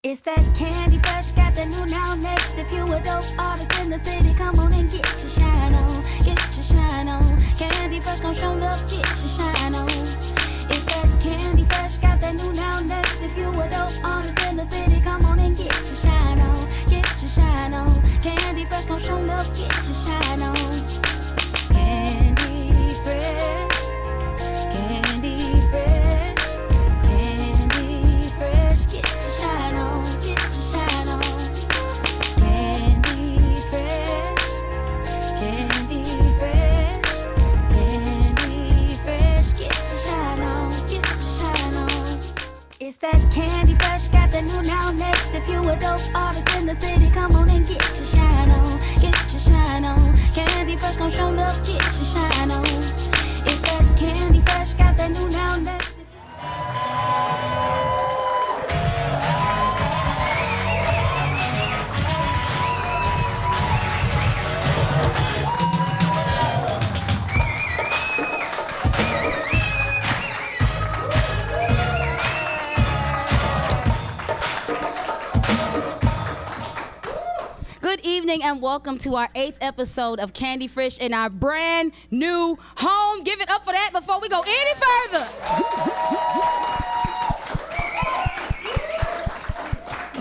It's that Candy Fresh, got the new now next. If you a dope artist in the city, come on and get your shine on. Get your shine on. Candy Fresh gon' show love, get your shine on. It's that Candy Fresh, got the new now next. If you a dope artist in the city, come on and get your shine on. Get your shine on. Candy Fresh gon' show love, get your shine on. Candy Fresh, Candy Fresh, Candy Fresh, get your shine on, get your shine on. Candy Fresh, Candy Fresh, Candy Fresh, get your shine on, get your shine on. It's that Candy Fresh, got the new now next. If you a dope artist in the city, come on and get your shine on, get your shine on. Candy Fresh gon' show love, get your shine on. It's that Candy Fresh, got the new now next. Good evening and welcome to our 8th episode of Candy Fresh in our brand new home. Give it up for that before we go any further.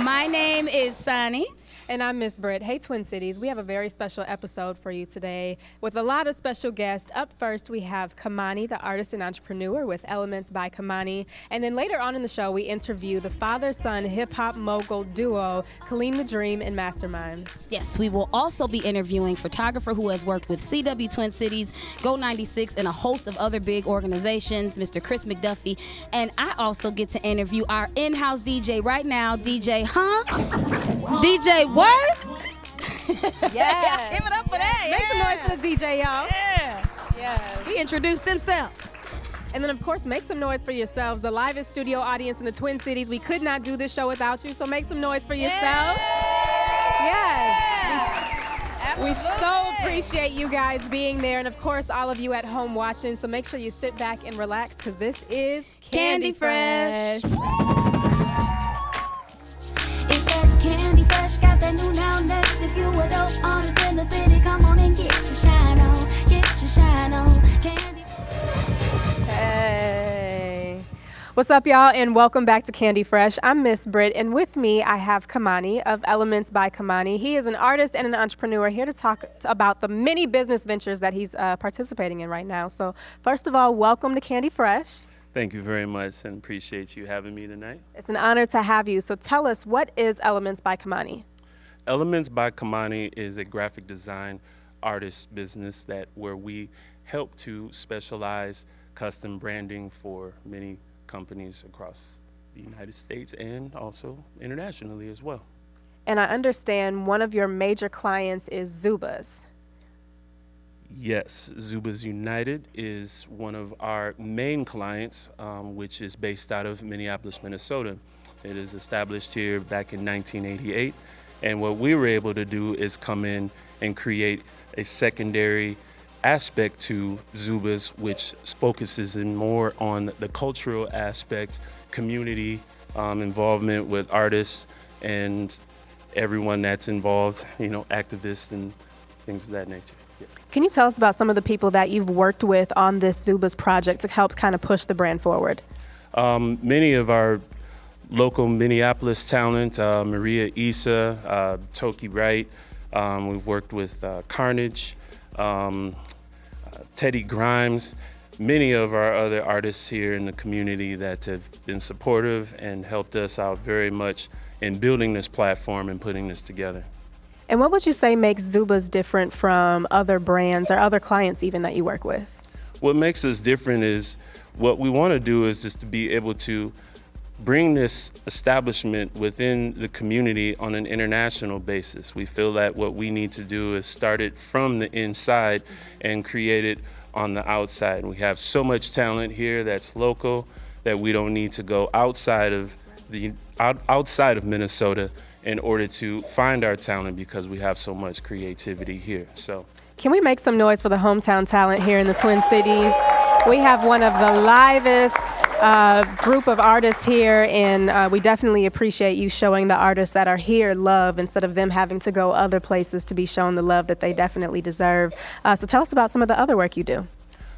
My name is Sunny. And I'm Miss Britt. Hey, Twin Cities. We have a very special episode for you today with a lot of special guests. Up first, we have Kimani, the artist and entrepreneur with Elements by Kimani. And then later on in the show, we interview the father-son hip-hop mogul duo, Kaleem the Dream and Mastermind. Yes, we will also be interviewing photographer who has worked with CW Twin Cities, Go 96, and a host of other big organizations, Mr. Chris McDuffie. And I also get to interview our in-house DJ right now, DJ DJ what? Yeah. Give it up for that. Make some noise for the DJ, y'all. Yeah. Yeah. He introduced himself. And then, of course, make some noise for yourselves. The livest studio audience in the Twin Cities. We could not do this show without you, so make some noise for yourselves. Yes. We so appreciate you guys being there. And, of course, all of you at home watching. So make sure you sit back and relax because this is Candy Fresh. Candy Fresh, got that new now next. If you a dope artist in the city, come on and get your shine on, get your shine on. Candy. Hey. What's up, y'all, and welcome back to Candy Fresh. I'm Miss Britt, and with me I have Kimani of Elements by Kimani. He is an artist and an entrepreneur here to talk about the many business ventures that he's participating in right now. So first of all, welcome to Candy Fresh. Thank you very much and appreciate you having me tonight. It's an honor to have you. So tell us, what is Elements by Kimani? Elements by Kimani is a graphic design artist business where we help to specialize custom branding for many companies across the United States and also internationally as well. And I understand one of your major clients is Zubaz. Yes, Zubaz United is one of our main clients, which is based out of Minneapolis, Minnesota. It is established here back in 1988, and what we were able to do is come in and create a secondary aspect to Zubaz, which focuses in more on the cultural aspect, community involvement with artists and everyone that's involved, activists and things of that nature. Yeah. Can you tell us about some of the people that you've worked with on this Zubaz project to help kind of push the brand forward? Many of our local Minneapolis talent, Maria Issa, Toki Wright. We've worked with Carnage, Teddy Grimes, many of our other artists here in the community that have been supportive and helped us out very much in building this platform and putting this together. And what would you say makes Zubaz different from other brands or other clients even that you work with? What makes us different is what we want to do is just to be able to bring this establishment within the community on an international basis. We feel that what we need to do is start it from the inside and create it on the outside. We have so much talent here that's local that we don't need to go outside of Minnesota in order to find our talent because we have so much creativity here. So, can we make some noise for the hometown talent here in the Twin Cities? We have one of the livest group of artists here, and we definitely appreciate you showing the artists that are here love instead of them having to go other places to be shown the love that they definitely deserve. So tell us about some of the other work you do.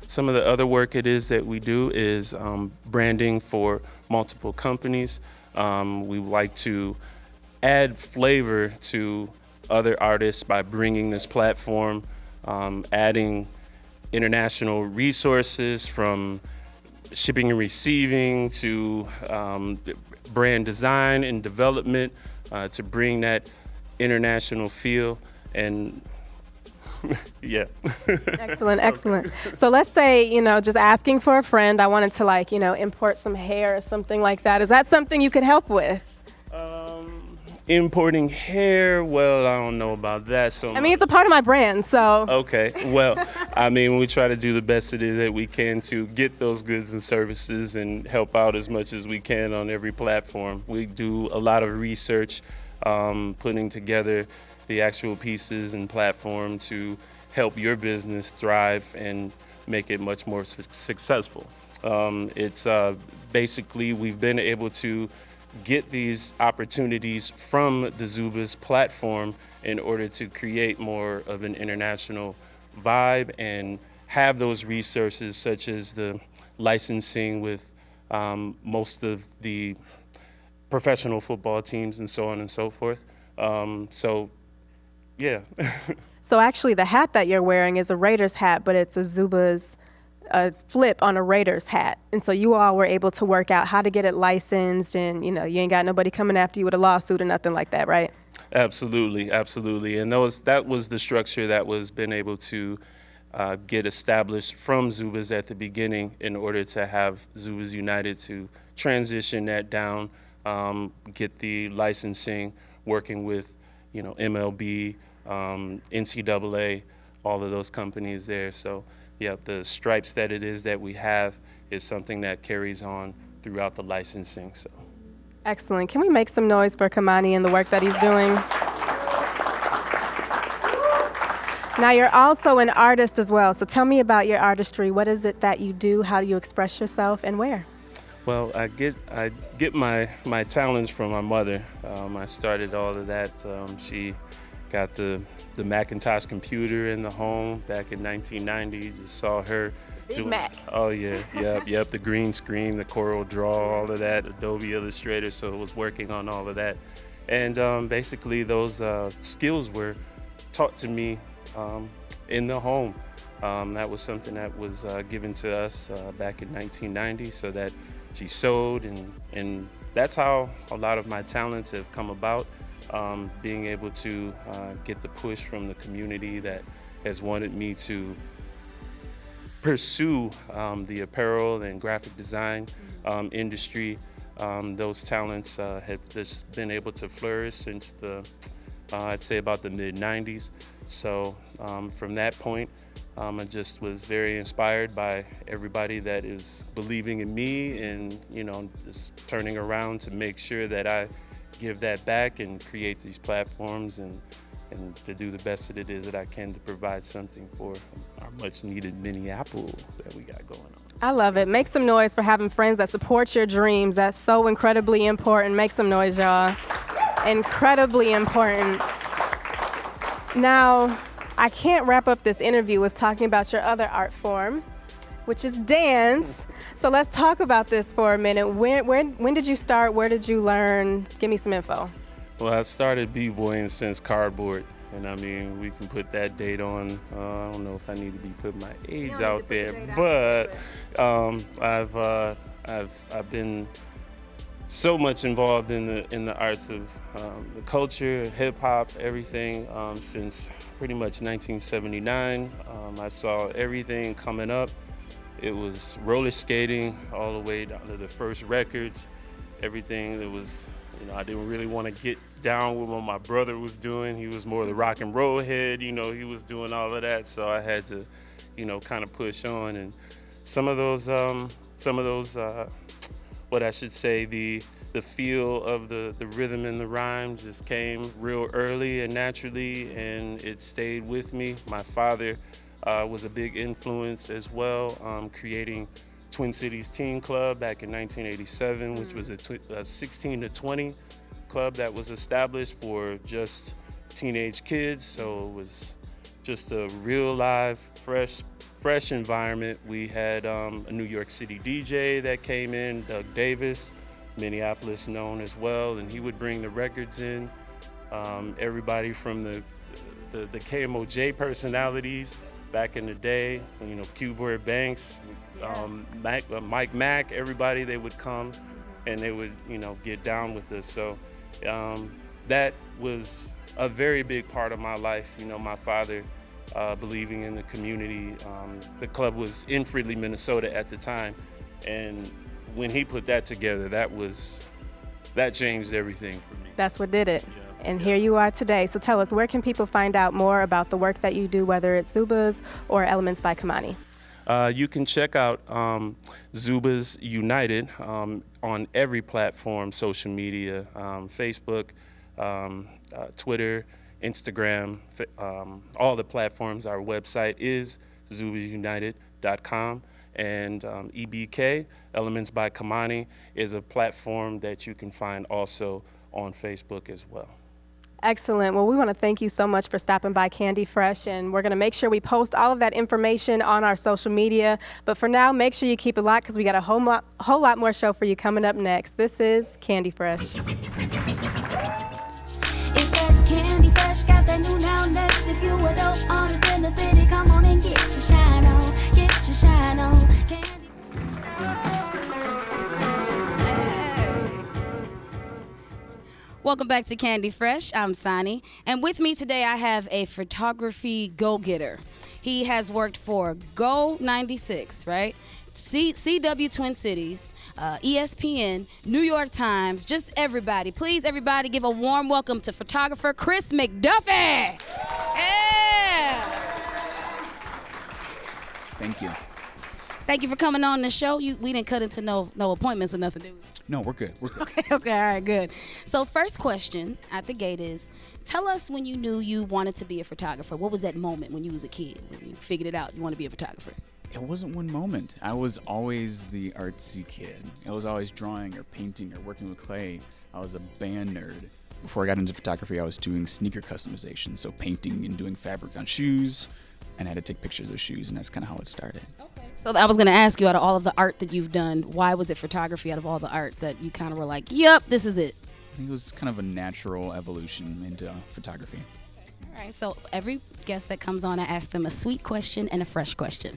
Some of the other work it is that we do is branding for multiple companies. We like to add flavor to other artists by bringing this platform, adding international resources from shipping and receiving to brand design and development to bring that international feel. And yeah. Excellent, excellent. So let's say, just asking for a friend, I wanted to import some hair or something like that. Is that something you could help with? Importing hair, well, I don't know about that so much. I mean, it's a part of my brand, so. Okay, well, I mean, we try to do the best it is that we can to get those goods and services and help out as much as we can on every platform. We do a lot of research, putting together the actual pieces and platform to help your business thrive and make it much more successful. It's basically, we've been able to get these opportunities from the Zubaz platform in order to create more of an international vibe and have those resources such as the licensing with most of the professional football teams and so on and so forth. So, yeah. So actually the hat that you're wearing is a Raiders hat, but it's a Zubaz flip on a Raiders hat. And so you all were able to work out how to get it licensed, and you ain't got nobody coming after you with a lawsuit or nothing like that, right? Absolutely, absolutely. And that was the structure that was been able to get established from Zubaz at the beginning in order to have Zubaz United to transition that down, get the licensing, working with MLB, NCAA, all of those companies there. So yeah, the stripes that it is that we have is something that carries on throughout the licensing. So, excellent. Can we make some noise for Kimani and the work that he's doing? Now, you're also an artist as well, so tell me about your artistry. What is it that you do? How do you express yourself, and where? Well, I get my talents from my mother. I started all of that. She got the Macintosh computer in the home back in 1990. Just saw her Big Mac. Oh yeah, yep. The green screen, the Coral Draw, all of that, Adobe Illustrator. So I was working on all of that, and basically those skills were taught to me in the home. That was something that was given to us back in 1990. So that she sewed, and that's how a lot of my talents have come about. Being able to get the push from the community that has wanted me to pursue the apparel and graphic design industry. Those talents have just been able to flourish since I'd say about the mid-90s. So from that point, I just was very inspired by everybody that is believing in me and, just turning around to make sure that I give that back and create these platforms and to do the best that it is that I can to provide something for our much needed Minneapolis that we got going on. I love it. Make some noise for having friends that support your dreams. That's so incredibly important. Make some noise, y'all. Incredibly important. Now, I can't wrap up this interview with talking about your other art form, which is dance. So let's talk about this for a minute. When did you start? Where did you learn? Give me some info. Well, I started b-boying since cardboard, and I mean, we can put that date on. I don't know if I need to be putting my age out there, but I've been so much involved in the arts of the culture, hip hop, everything since pretty much 1979. I saw everything coming up. It was roller skating all the way down to the first records, everything that was, I didn't really want to get down with what my brother was doing. He was more the rock and roll head, he was doing all of that. So I had to, kind of push on. And some of those, what I should say, the feel of the rhythm and the rhyme just came real early and naturally, and it stayed with me. My father was a big influence as well, creating Twin Cities Teen Club back in 1987, which was a 16 to 20 club that was established for just teenage kids. So it was just a real live, fresh environment. We had a New York City DJ that came in, Doug Davis, Minneapolis known as well, and he would bring the records in. Everybody from the KMOJ personalities back in the day, you know, Q-Boy Banks, Mike Mack, everybody, they would come and they would, you know, get down with us. So that was a very big part of my life. You know, my father believing in the community. The club was in Fridley, Minnesota at the time, and when he put that together, that changed everything for me. That's what did it. Yeah. And here you are today. So tell us, where can people find out more about the work that you do, whether it's Zubaz or Elements by Kimani? You can check out Zubaz United on every platform, social media, Facebook, Twitter, Instagram, all the platforms. Our website is zubazunited.com, and EBK, Elements by Kimani, is a platform that you can find also on Facebook as well. Excellent. Well, we want to thank you so much for stopping by Candy Fresh, and we're going to make sure we post all of that information on our social media. But for now, make sure you keep it locked because we got a whole lot more show for you coming up next. This is Candy Fresh. It's that Candy Fresh, got that new now next. If you a dope artist in the city, come on and get your shine on, get your shine on. Welcome back to Candy Fresh. I'm Sani, and with me today I have a photography go-getter. He has worked for Go 96, right? CW Twin Cities, ESPN, New York Times, just everybody. Please, everybody, give a warm welcome to photographer Chris McDuffie. Yeah. Thank you. Thank you for coming on the show. We didn't cut into no appointments or nothing, did we? No, we're good. We're good. Okay, all right, good. So first question at the gate is, tell us when you knew you wanted to be a photographer. What was that moment when you was a kid, when you figured it out, you want to be a photographer? It wasn't one moment. I was always the artsy kid. I was always drawing or painting or working with clay. I was a band nerd. Before I got into photography, I was doing sneaker customization, so painting and doing fabric on shoes, and I had to take pictures of shoes, and that's kind of how it started. Okay. So I was going to ask you, out of all of the art that you've done, why was it photography out of all the art that you kind of were like, yep, this is it? I think it was kind of a natural evolution into photography. All right, so every guest that comes on, I ask them a sweet question and a fresh question.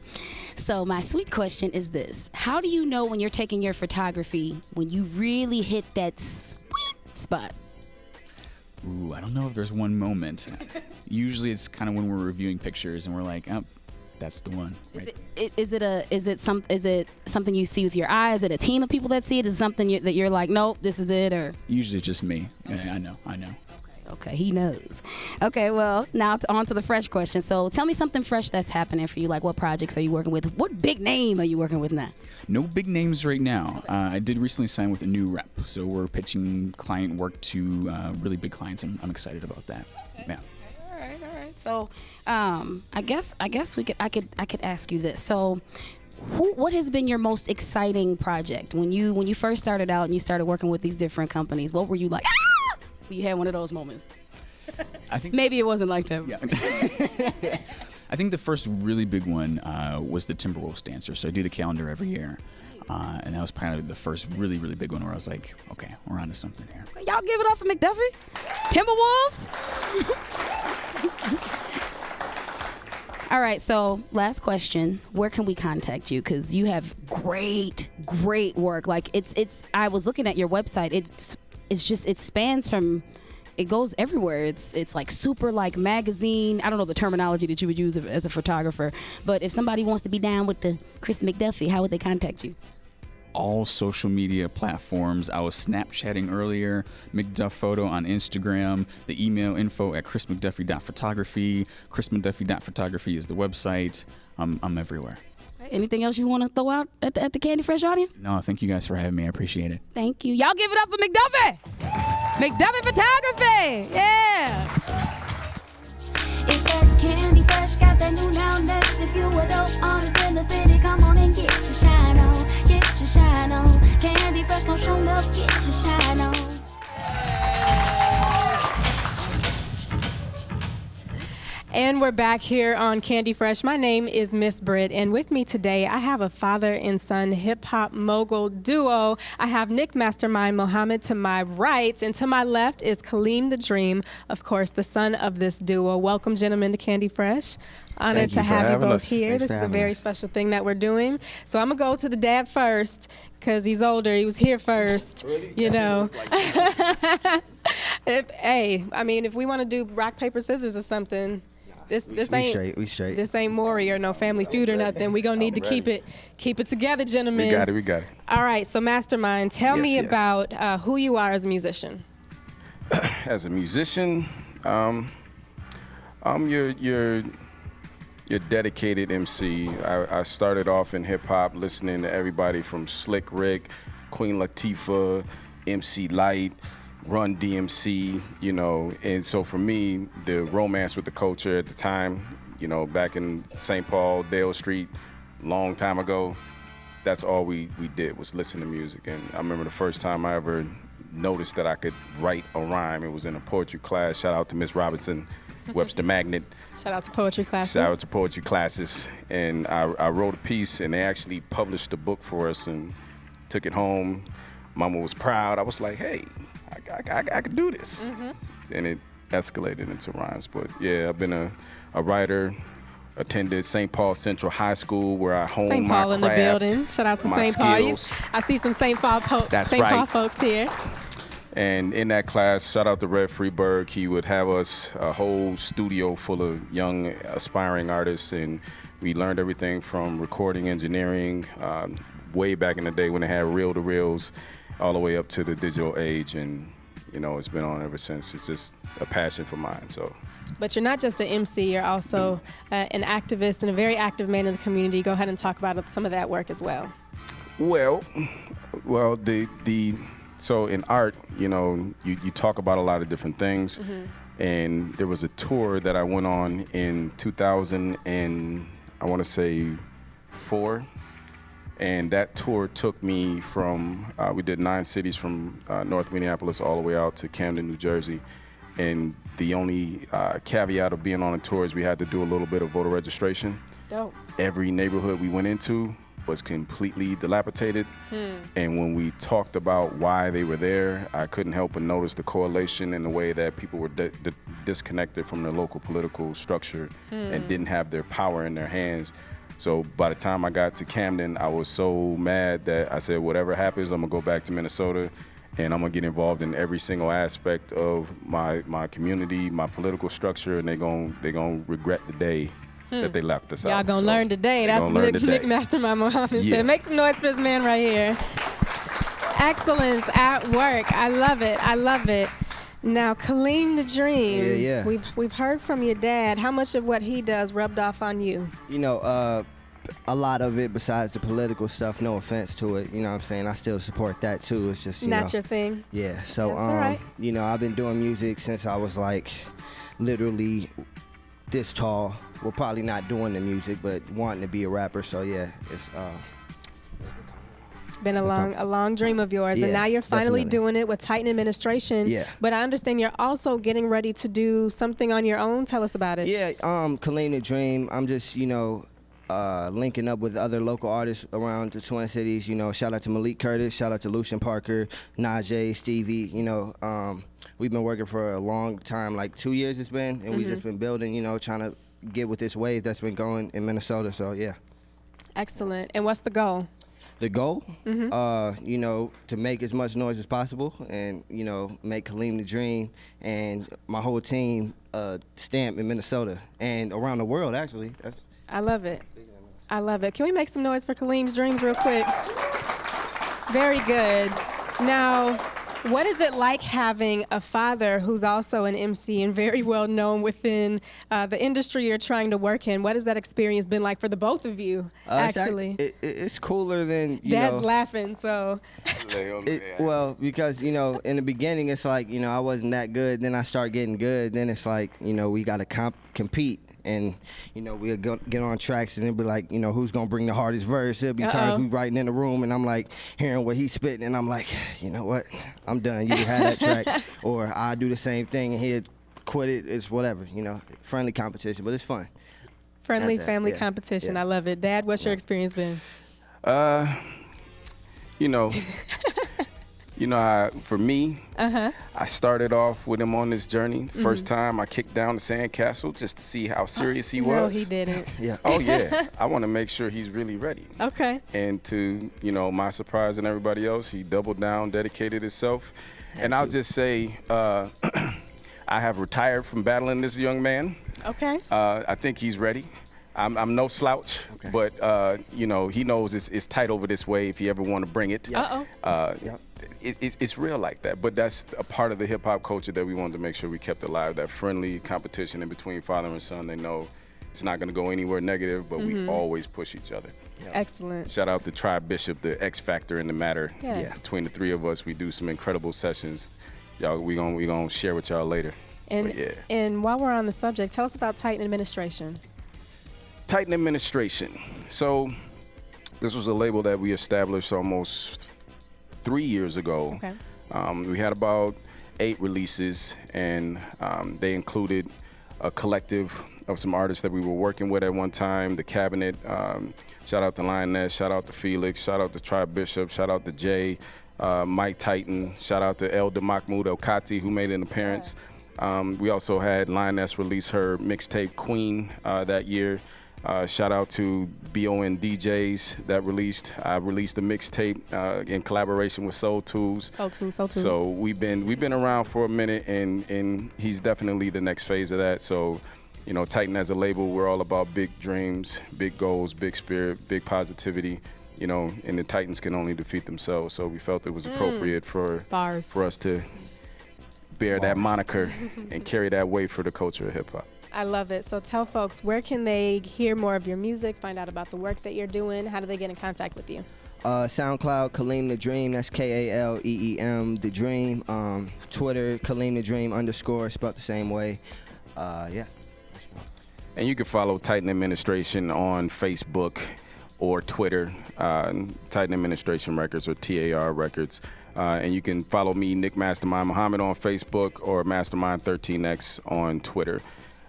So my sweet question is this. How do you know when you're taking your photography, when you really hit that sweet spot? Ooh, I don't know if there's one moment. Usually it's kind of when we're reviewing pictures and we're like, oh, that's the one. Right? Is it something you see with your eyes? Is it a team of people that see it? Is it something that you're like, nope, this is it? Or usually it's just me. Okay. I know. Okay, he knows. Okay, well, now on to the fresh question. So tell me something fresh that's happening for you. Like, what projects are you working with? What big name are you working with now? No big names right now. I did recently sign with a new rep, so we're pitching client work to really big clients. I'm excited about that. Okay. Yeah. All right. So, I guess I could ask you this. So, what has been your most exciting project when you first started out and you started working with these different companies? What were you like? Ah! You had one of those moments. I think maybe it wasn't like that. Yeah. I think the first really big one was the Timberwolves dancer. So I do the calendar every year. And that was probably the first really, really big one where I was like, okay, we're onto something here. Y'all give it up for McDuffie? Timberwolves? All right, so last question. Where can we contact you? Because you have great work. Like, I was looking at your website. It spans from, it goes everywhere. It's like super like magazine. I don't know the terminology that you would use as a photographer, but if somebody wants to be down with the Chris McDuffie, how would they contact you? All social media platforms. I was Snapchatting earlier, McDuff Photo on Instagram, the email info@chrismcduffie.photography. chrismcduffie.photography is the website. I'm everywhere. Anything else you want to throw out at the Candy Fresh audience? No, thank you guys for having me. I appreciate it. Thank you. Y'all give it up for McDuffie. McDuffie Photography. Yeah. It's that Candy Fresh got that new now next. If you a dope artist in the city, come on and get your shine on. Get your shine on. Candy Fresh gon' show milk, get your shine on. And we're back here on Candy Fresh. My name is Miss Britt, and with me today I have a father and son hip-hop mogul duo. I have Nick Mastermind Mohammed to my right, and to my left is Kaleem the Dream, of course, the son of this duo. Welcome, gentlemen, to Candy Fresh. Honored to have you both here. This is a very special thing that we're doing. So I'm going to go to the dad first because he's older. He was here first, you know. If we want to do rock, paper, scissors or something, this ain't we straight. This ain't Maury or no Family Feud or nothing. We gonna need to keep it together, gentlemen. We got it. All right, so Mastermind, tell me about who you are as a musician. As a musician, I'm your dedicated MC. I started off in hip hop, listening to everybody from Slick Rick, Queen Latifah, MC Light, Run DMC, you know, and so for me, the romance with the culture at the time, you know, back in St. Paul, Dale Street, long time ago, that's all we did was listen to music. And I remember the first time I ever noticed that I could write a rhyme. It was in a poetry class. Shout out to Miss Robinson, Webster Magnet. Shout out to poetry classes. Shout out to poetry classes. And I wrote a piece, and they actually published a book for us and took it home. Mama was proud. I was like, hey, I could do this. Mm-hmm. And it escalated into rhymes. But yeah, I've been a writer, attended St. Paul Central High School where I honed my craft. St. Paul in the building. Shout out to St. Paul. I see some St. Paul Paul folks here. And in that class, shout out to Red Freeberg. He would have us a whole studio full of young aspiring artists, and we learned everything from recording engineering, way back in the day when they had reel-to-reels, all the way up to the digital age, and you know, it's been on ever since. It's just a passion for mine. So. But you're not just an MC, you're also an activist and a very active man in the community. Go ahead and talk about some of that work as well. Well, so in art, you know, you talk about a lot of different things, mm-hmm. and there was a tour that I went on in 2004. And that tour took me from, we did 9 cities from North Minneapolis all the way out to Camden, New Jersey. And the only caveat of being on a tour is we had to do a little bit of voter registration. Dope. Every neighborhood we went into was completely dilapidated. And when we talked about why they were there, I couldn't help but notice the correlation in the way that people were disconnected from their local political structure and didn't have their power in their hands. So by the time I got to Camden, I was so mad that I said, whatever happens, I'm gonna go back to Minnesota, and I'm gonna get involved in every single aspect of my community, my political structure, and they gonna regret the day that they left us out. Y'all gonna learn today. That's what Nick Mastermind Mohammed said. Make some noise for this man right here. Excellence at work. I love it. I love it. Now, Kaleem the Dream. Yeah. We've heard from your dad. How much of what he does rubbed off on you? You know, a lot of it besides the political stuff, no offense to it, you know what I'm saying? I still support that too. It's just, not your thing. Yeah. So, that's all right. you know, I've been doing music since I was like literally this tall. Well, probably not doing the music, but wanting to be a rapper. So yeah, it's been a long dream of yours, and now you're finally doing it with Titan Administration. Yeah. But I understand you're also getting ready to do something on your own. Tell us about it. Yeah, Kaleem the Dream. I'm just, you know, linking up with other local artists around the Twin Cities. You know, shout out to Malik Curtis, shout out to Lucian Parker, Najee, Stevie. You know, we've been working for a long time, like 2 years it's been, and we've just been building, you know, trying to get with this wave that's been going in Minnesota. So yeah. Excellent. And what's the goal? The goal, you know, to make as much noise as possible, and you know, make Kaleem the Dream and my whole team stamp in Minnesota and around the world. Actually, I love it. I love it. Can we make some noise for Kaleem's Dreams real quick? Very good. Now, what is it like having a father who's also an MC and very well known within the industry you're trying to work in? What has that experience been like for the both of you, actually? It's cooler than, you Dad's know. laughing, so. Well, because, you know, in the beginning, it's like, you know, I wasn't that good. Then I start getting good. Then it's like, you know, we got to compete. and you know, we'll get on tracks and it'll be like, you know, who's gonna bring the hardest verse. There'll be times we writing in the room and I'm like hearing what he's spitting and I'm like, you know what, I'm done. You can have that track, or I do the same thing and he'll quit it. It's whatever, you know, friendly competition, but it's fun. Friendly family competition. I love it. Dad, what's your experience been? You know, for me, I started off with him on this journey. First time I kicked down the sandcastle just to see how serious he was. No, he didn't. Yeah. Oh, yeah. I want to make sure he's really ready. Okay. And to, you know, my surprise and everybody else, he doubled down, dedicated himself. And I'll just say, I have retired from battling this young man. Okay. I think he's ready. I'm no slouch, but you know, he knows it's tight over this way if he ever want to bring it. It's real like that, but that's a part of the hip hop culture that we wanted to make sure we kept alive. That friendly competition in between father and son. They know it's not going to go anywhere negative, but we always push each other. Excellent. Shout out to Tribe Bishop, the X factor in the matter. Yes. Between the three of us, we do some incredible sessions. Y'all, we gonna share with y'all later. And while we're on the subject, tell us about Titan Administration. Titan Administration. So this was a label that we established almost 3 years ago. Okay. We had about 8 releases, and they included a collective of some artists that we were working with at one time, The Cabinet. Shout out to Lioness, shout out to Felix, shout out to Tribe Bishop, shout out to Jay, Mike Titan, shout out to El Mahmoud El Kati, who made an appearance. We also had Lioness release her mixtape Queen that year. Shout out to BON DJs that I released a mixtape in collaboration with Soul Tools. Soul Tools. So we've been around for a minute, and he's definitely the next phase of that. So, you know, Titan as a label, we're all about big dreams, big goals, big spirit, big positivity. You know, and the Titans can only defeat themselves. So we felt it was appropriate for us to bear that moniker and carry that weight for the culture of hip hop. I love it. So tell folks, where can they hear more of your music, find out about the work that you're doing? How do they get in contact with you? SoundCloud, Kaleem the Dream. That's Kaleem the Dream. Twitter, Kaleem the Dream _ spelled the same way. Yeah. And you can follow Titan Administration on Facebook or Twitter, Titan Administration Records or TAR Records. And you can follow me, Nick Mastermind Muhammad, on Facebook or Mastermind13X on Twitter.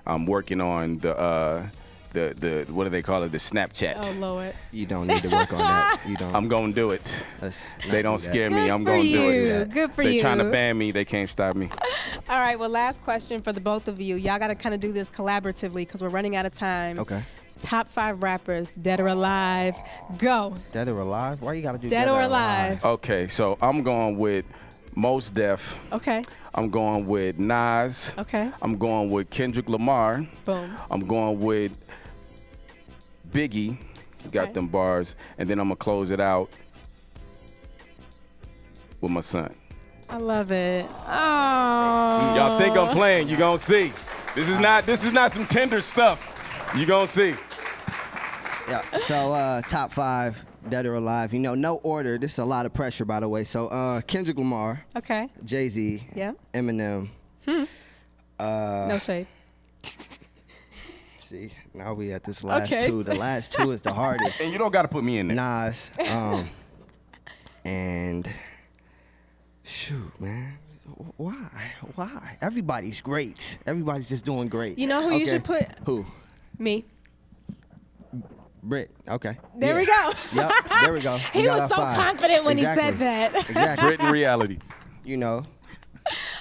I'm working on the what do they call it? The Snapchat. Oh Lord. You don't need to work on that. You don't. I'm gonna do it. They don't scare me. Good I'm for gonna do you. it. Good for They're you. trying to ban me. They can't stop me. All right. Well, last question for the both of you. Y'all got to kind of do this collaboratively because we're running out of time. Okay. Top 5 rappers, dead or alive. Go. Dead or alive? Why you gotta do Dead or alive? Okay, so I'm going with Mos Def. Okay. I'm going with Nas. Okay. I'm going with Kendrick Lamar. Boom. I'm going with Biggie. Got them bars. And then I'm going to close it out with my son. I love it. Oh. Y'all think I'm playing, you going to see. This is not some tender stuff. You going to see. Yeah. So top 5, dead or alive. You know, no order. This is a lot of pressure, by the way. So Kendrick Lamar. Okay. Jay-Z. Yeah. Eminem. No shade. See, now we at this last Okay, two. The last 2 is the hardest. And you don't got to put me in there. Nas. And shoot, man. Why? Everybody's great. Everybody's just doing great. You know who you should put? Who? Me. Brit. Okay. There we go. Yep. There we go. He was so confident when he said that. Exactly. Brit in reality. You know.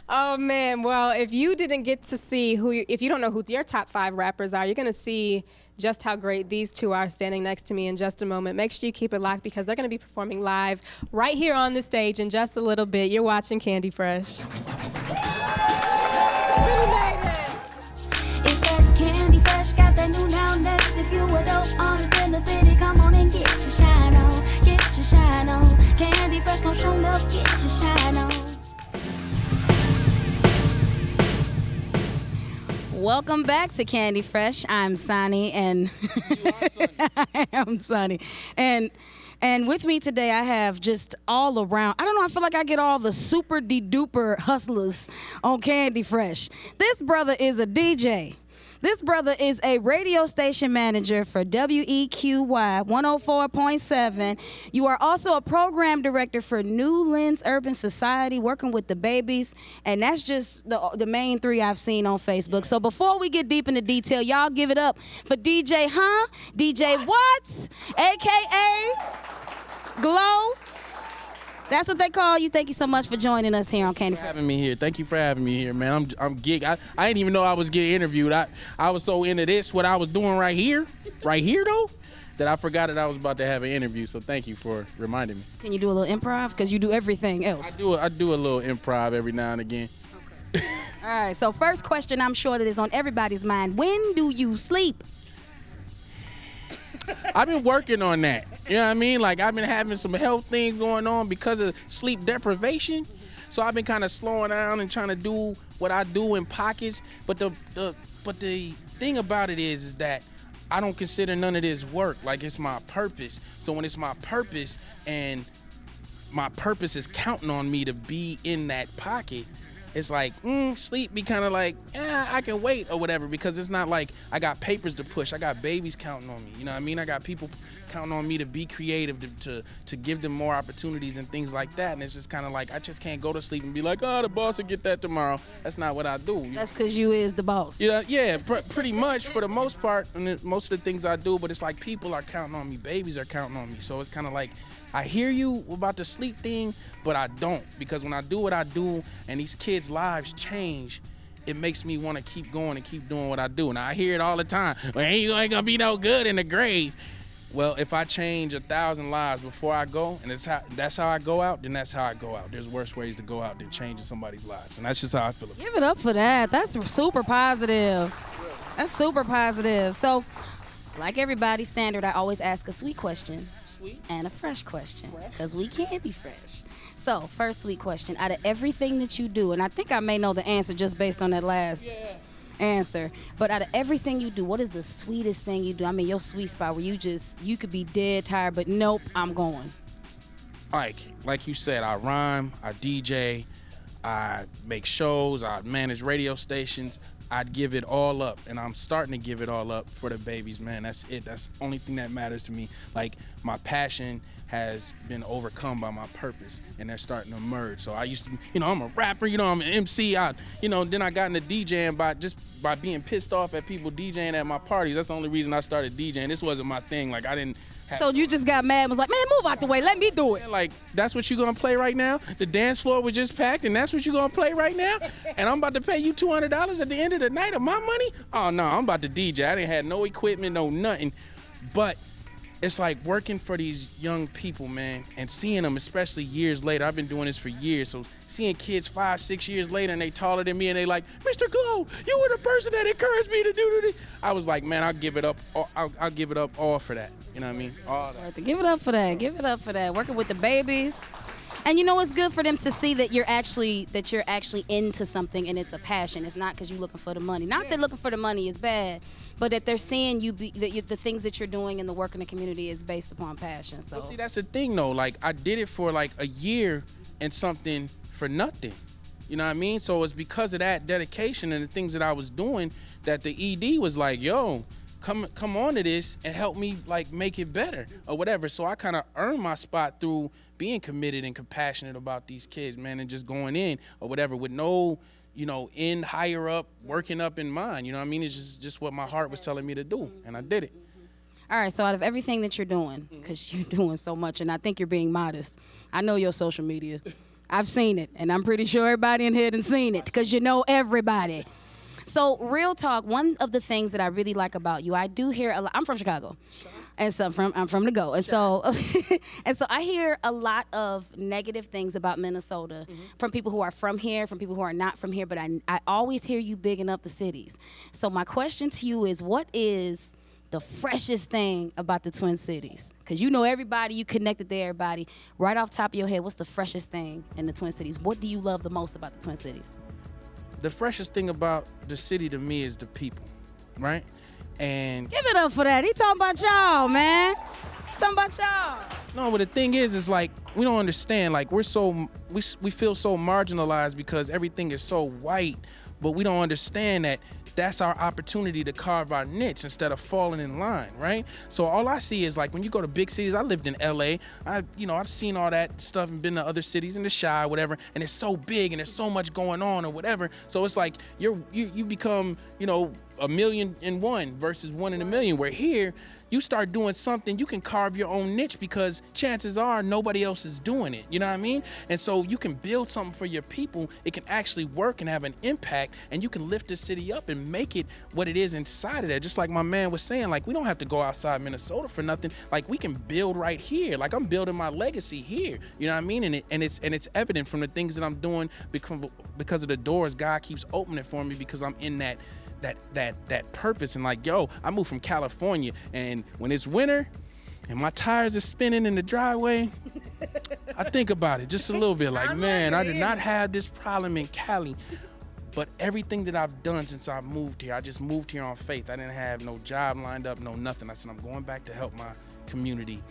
Oh man, well, if you didn't get to see if you don't know who your top 5 rappers are, you're gonna see just how great these 2 are standing next to me in just a moment. Make sure you keep it locked because they're gonna be performing live right here on the stage in just a little bit. You're watching Candy Fresh. We made it. It's that Candy Fresh, got that new now next. If you a dope artist in the city, come on and get your shine on. Get your shine on. Candy Fresh, come show up, get your shine on. Welcome back to Candy Fresh. I'm Sonny, and I am Sonny, and with me today I have just all around. I don't know. I feel like I get all the super de duper hustlers on Candy Fresh. This brother is a DJ. This brother is a radio station manager for WEQY 104.7. You are also a program director for New Lens Urban Society, working with the babies. And that's just the main three I've seen on Facebook. So before we get deep into detail, y'all give it up for DJ DJ Watts, a.k.a. Glo. That's what they call you. Thank you so much for joining us here on Candy For having me here. Thank you for having me here, man. I'm geek. I didn't even know I was getting interviewed. I was so into this, what I was doing right here though, that I forgot that I was about to have an interview. So thank you for reminding me. Can you do a little improv? Because you do everything else. I do a little improv every now and again. Okay. All right. So first question, I'm sure that is on everybody's mind. When do you sleep? I've been working on that. You know what I mean? Like, I've been having some health things going on because of sleep deprivation. So I've been kind of slowing down and trying to do what I do in pockets. But the thing about it is that I don't consider none of this work. Like, it's my purpose. So when it's my purpose and my purpose is counting on me to be in that pocket, it's like, sleep be kind of like, I can wait or whatever, because it's not like I got papers to push. I got babies counting on me. You know what I mean? I got people counting on me to be creative, to give them more opportunities and things like that. And it's just kind of like, I just can't go to sleep and be like, oh, the boss will get that tomorrow. That's not what I do. That's because you is the boss. Yeah, pretty much for the most part, and most of the things I do, but it's like people are counting on me. Babies are counting on me. So it's kind of like, I hear you about the sleep thing, but I don't, because when I do what I do and these kids' lives change, it makes me want to keep going and keep doing what I do. And I hear it all the time. Well, you ain't gonna be no good in the grave. Well, if I change 1,000 lives before I go, and that's how I go out, then that's how I go out. There's worse ways to go out than changing somebody's lives, and that's just how I feel about it. Give it up for that. That's super positive. That's super positive. So, like everybody standard, I always ask a sweet question. And a fresh question, because we can't be fresh. So, first sweet question. Out of everything that you do, and I think I may know the answer just based on that last answer, but out of everything you do, what is the sweetest thing you do? I mean, your sweet spot where you could be dead tired, but nope, I'm going. Like you said, I rhyme, I DJ, I make shows, I manage radio stations. I'd give it all up, and I'm starting to give it all up for the babies, man. That's it. That's the only thing that matters to me. Like, my passion has been overcome by my purpose, and they're starting to emerge. So I used to, I'm a rapper, I'm an MC. Then I got into DJing by being pissed off at people DJing at my parties. That's the only reason I started DJing. This wasn't my thing. Like, I didn't. So you just got mad and was like, man, move out the way. Let me do it. Like, that's what you gonna play right now? The dance floor was just packed, and that's what you gonna play right now? And I'm about to pay you $200 at the end of the night of my money? Oh, no, I'm about to DJ. I didn't have no equipment, no nothing. But it's like working for these young people, man, and seeing them, especially years later. I've been doing this for years, so seeing kids 5-6 years later, and they taller than me, and they like, Mr. Glo, you were the person that encouraged me to do this. I was like, man, I'll give it up. I'll give it up all for that. You know what I mean? All that. Give it up for that. Give it up for that. Working with the babies. And it's good for them to see that you're actually into something and it's a passion. It's not because you're looking for the money. Not that looking for the money is bad, but that they're seeing the things that you're doing and the work in the community is based upon passion. So, well, see, that's the thing though. Like, I did it for like a year and something for nothing. You know what I mean? So it's because of that dedication and the things that I was doing that the ED was like, yo, come on to this and help me like make it better or whatever. So I kind of earned my spot through being committed and compassionate about these kids, man, and just going in or whatever with no, in higher up, working up in mind. You know what I mean? It's just what my heart was telling me to do, and I did it. All right, so out of everything that you're doing, because you're doing so much, and I think you're being modest, I know your social media. I've seen it, and I'm pretty sure everybody in here done seen it, because you know everybody. So real talk, one of the things that I really like about you, I do hear a lot. I'm from Chicago, and so I'm from the go, and so I hear a lot of negative things about Minnesota from people who are from here, from people who are not from here. But I always hear you bigging up the cities. So my question to you is, what is the freshest thing about the Twin Cities? Because you know everybody, you connected to everybody. Right off the top of your head, what's the freshest thing in the Twin Cities? What do you love the most about the Twin Cities? The freshest thing about the city to me is the people, right? And give it up for that. He talking about y'all, man. He talking about y'all. No, but the thing is like, we don't understand. Like, we feel so marginalized because everything is so white. but we don't understand that that's our opportunity to carve our niche instead of falling in line, right? So all I see is like when you go to big cities, I lived in LA, I've seen all that stuff and been to other cities in the Chi, whatever, and it's so big and there's so much going on or whatever. So it's like you become, a million in one versus 1 in a million, where here, you start doing something, you can carve your own niche because chances are nobody else is doing it. You know what I mean? And so you can build something for your people. It can actually work and have an impact, and you can lift the city up and make it what it is inside of there. Just like my man was saying, like, we don't have to go outside Minnesota for nothing. Like, we can build right here. Like, I'm building my legacy here. You know what I mean? And it's evident from the things that I'm doing because of the doors God keeps opening for me, because I'm in that purpose. And like, I moved from California, and when it's winter and my tires are spinning in the driveway, I think about it just a little bit, like, man, I did not have this problem in Cali, but everything that I've done since I moved here, I just moved here on faith. I didn't have no job lined up, no nothing. I said, I'm going back to help my community.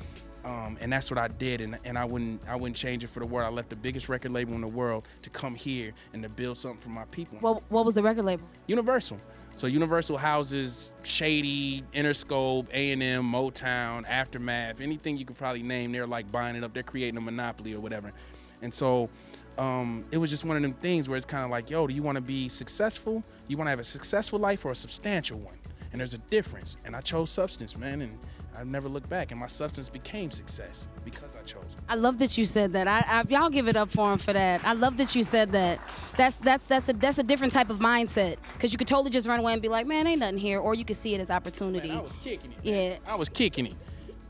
And that's what I did, and I wouldn't change it for the world. I left the biggest record label in the world to come here and to build something for my people. What was the record label? Universal. So Universal houses Shady, Interscope, A&M, Motown, Aftermath, anything you could probably name. They're like buying it up. They're creating a monopoly or whatever. And so it was just one of them things where it's kind of like, do you want to be successful? You want to have a successful life or a substantial one? And there's a difference. And I chose substance, man, and I never looked back, and my substance became success because I chose it. I love that you said that. Y'all give it up for him for that. I love that you said that. That's a different type of mindset, because you could totally just run away and be like, man, ain't nothing here, or you could see it as opportunity. Man, I was kicking it. Yeah, man. I was kicking it.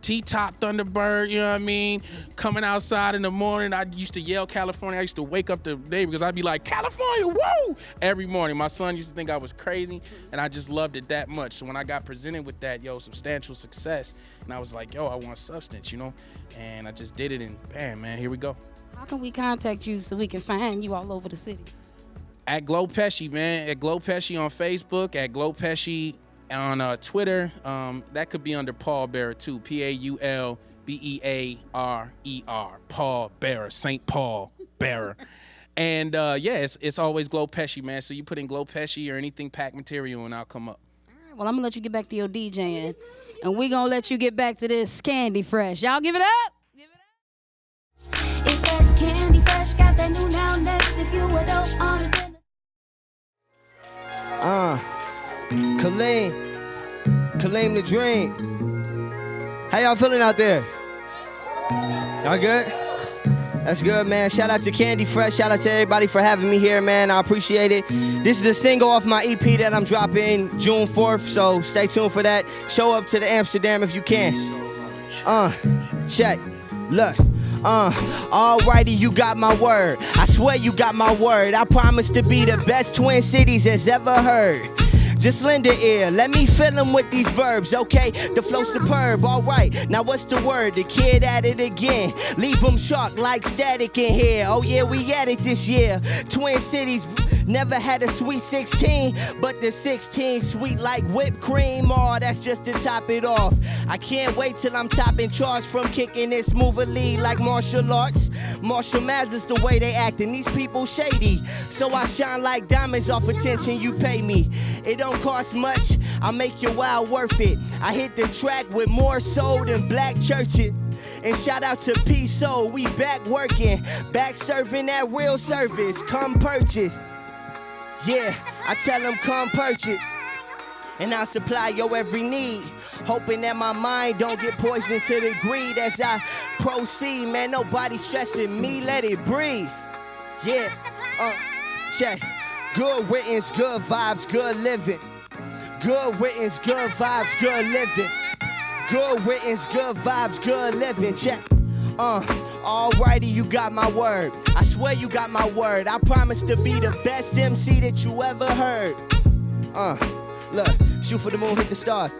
T-top Thunderbird, you know what I mean? Coming outside in the morning, I used to yell California. I used to wake up the day because I'd be like, California, woo! Every morning. My son used to think I was crazy, and I just loved it that much. So when I got presented with that, substantial success, and I was like, I want substance, And I just did it, and bam, man, here we go. How can we contact you so we can find you all over the city? At Glo Pesci, man. At Glo Pesci on Facebook, at Glo Pesci on Twitter. That could be under Paul Bearer too. Paulbearer. Paul Bearer. St. Paul Bearer. And it's always Glo Pesci, man. So you put in Glo Pesci or anything Pack Material, and I'll come up. All right, well, I'm gonna let you get back to your DJing, and we're gonna let you get back to this Candy Fresh. Y'all give it up. It's that Candy Fresh, got that new now next. If you were dope, honest. Kaleem the Dream. How y'all feeling out there? Y'all good? That's good, man. Shout out to Candy Fresh. Shout out to everybody for having me here, man. I appreciate it. This is a single off my EP that I'm dropping June 4th, so stay tuned for that. Show up to the Amsterdam if you can. Check. Look. Alrighty, you got my word. I swear you got my word. I promise to be the best Twin Cities has ever heard. Just lend an ear, let me fill them with these verbs, okay? The flow superb, alright. Now what's the word? The kid at it again. Leave them shocked like static in here. Oh yeah, we at it this year. Twin Cities never had a sweet 16, but the 16 sweet like whipped cream. Oh, that's just to top it off. I can't wait till I'm topping charts from kicking it smoothly like martial arts. Martial Mads is the way they acting. These people shady, so I shine like diamonds off attention you pay me. It don't cost much, I'll make your while worth it. I hit the track with more soul than black churches. And shout out to P-Soul, we back working, back serving that real service. Come purchase. Yeah, I tell them come purchase. And I'll supply your every need, hoping that my mind don't get poisoned to the greed as I proceed. Man, nobody stressing me, let it breathe. Yeah, check. Good riddance, good vibes, good living. Good riddance, good vibes, good living. Good riddance, good vibes, good living. Check. Alrighty, you got my word. I swear you got my word. I promise to be the best MC that you ever heard. Look, shoot for the moon, hit the stars.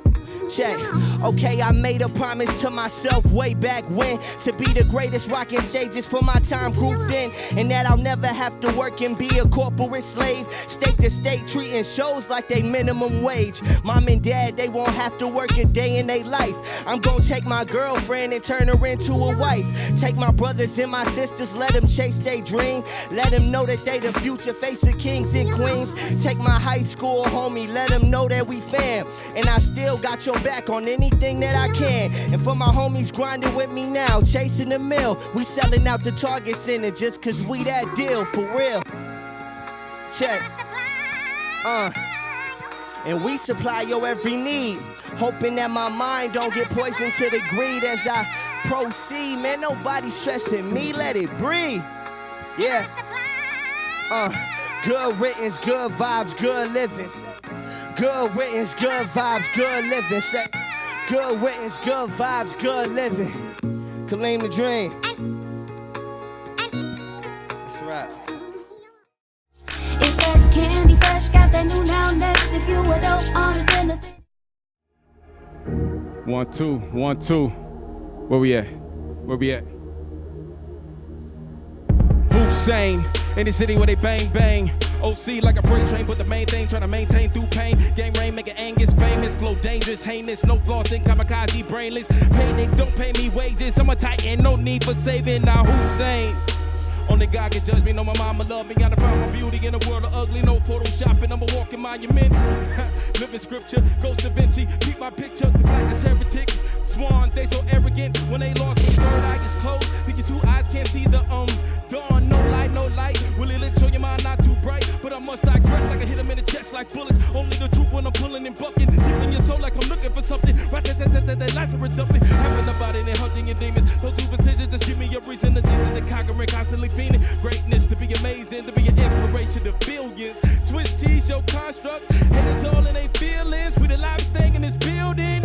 Check. Okay, I made a promise to myself way back when to be the greatest rocking stages for my time grouped in, and that I'll never have to work and be a corporate slave. State to state, treating shows like they minimum wage. Mom and dad, they won't have to work a day in their life. I'm gonna take my girlfriend and turn her into a wife. Take my brothers and my sisters, let them chase their dream. Let them know that they the future face of kings and queens. Take my high school homie, let them know that we fam. And I still got your back on anything that I can. And for my homies grinding with me now, chasing the mill, we selling out the Target Center just cause we that deal, for real. Check. And we supply your every need, hoping that my mind don't get poisoned to the greed as I proceed. Man, nobody stressing me, let it breathe. Yeah. Good riddance, good vibes, good living. Good riddance, good vibes, good living. Say, good riddance, good vibes, good living. Kaleem the Dream. That's right. It's that Candy Fresh, got that new now next. If you were dope artist in the city. 1 2 1 2. Where we at? Where we at? Hussein, in the city where they bang bang. OC like a freight train, but the main thing trying to maintain through pain. Game rain, making Angus famous, flow dangerous, heinous, no flaws in kamikaze, brainless. Pay Nick, don't pay me wages. I'm a titan, no need for saving. Now Hussein. Only God can judge me, know my mama love me. Gotta find my beauty in a world of ugly, no photoshopping. I'm a walking monument, living scripture. Ghost Da Vinci, keep my picture. The blackest heretic, swan, they so arrogant. When they lost, when your third eye is closed, think your two eyes can't see the dawn. No light, no light. Will it let show your mind not too bright? But I must digress, I can hit them in the chest like bullets. Only the truth when I'm pulling and bucking. Deep in your soul like I'm looking for something. Right, that life is reducing. Having about it and hunting your demons. Those two precisions just give me a reason to think that the conquering constantly feeling. Greatness to be amazing, to be an inspiration to billions. Swiss cheese, your construct. Haters all in their feelings. We the livest thing in this building.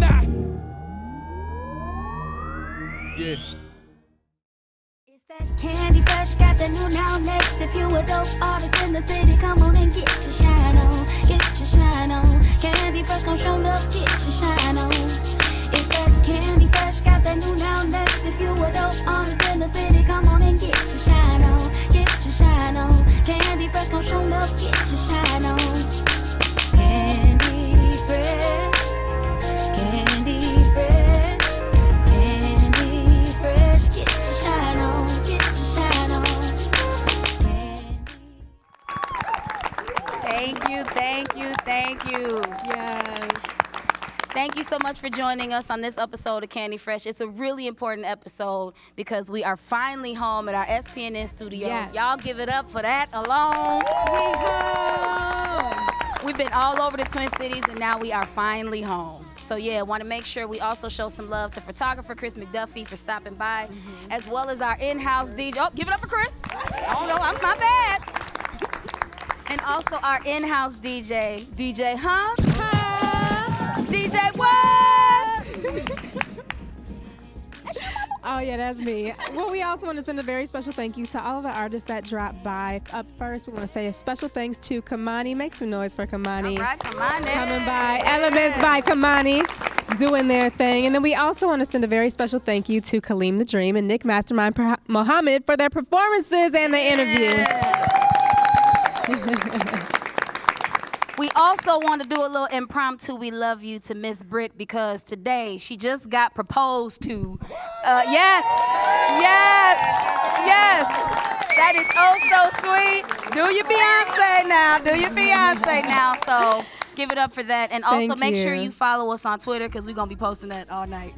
Yeah. It's that Candy Fresh, got the new now next. If you a dope artist in the city, come on and get your shine on. Get your shine on. Candy Fresh gon' show love, get your shine on. It's that Candy Fresh, got the new now next. If you a dope artist in the city, come on and get your shine on. Get your shine on. Candy Fresh gon' show love, get your shine on. Candy Fresh, Candy Fresh, Candy Fresh, get your shine on, get your shine on. Thank you, thank you, thank you. Yes. Thank you so much for joining us on this episode of Candy Fresh. It's a really important episode because we are finally home at our SPNN studios. Yes. Y'all give it up for that alone. We've been all over the Twin Cities and now we are finally home. So yeah, want to make sure we also show some love to photographer Chris McDuffie for stopping by, as well as our in-house DJ. Oh, give it up for Chris. Oh no, I'm not bad. And also our in-house DJ, DJ Huh? DJ what? Oh, yeah, that's me. Well, we also want to send a very special thank you to all of the artists that dropped by. Up first, we want to say a special thanks to Kimani. Make some noise for Kimani. All right, Kimani. Coming by. Elements by Kimani, doing their thing. And then we also want to send a very special thank you to Kaleem the Dream and Nick Mastermind Muhammad for their performances and the interviews. We also want to do a little impromptu we love you to Miss Britt because today she just got proposed to. Yes. That is oh so sweet. Do your Beyonce now. Do your Beyonce now. So give it up for that. And also Thank make sure you. you follow us on Twitter because we're going to be posting that all night.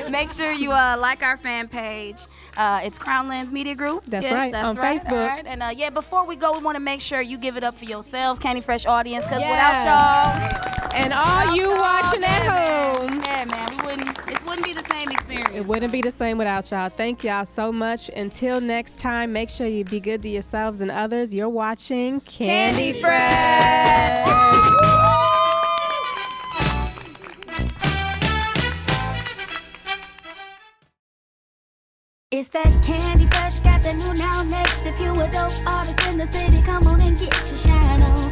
Make sure you like our fan page. It's Crownlands Media Group. That's Yes, right, that's on right. Facebook. All right. And yeah, before we go, we want to make sure you give it up for yourselves, Candy Fresh audience, because Yes. without y'all. And all you watching at home. Yeah, man, it wouldn't be the same experience. It wouldn't be the same without y'all. Thank y'all so much. Until next time, make sure you be good to yourselves and others. You're watching Candy Fresh. It's that Candy Fresh, got the new now next. If you a dope artist in the city, come on and get your shine on.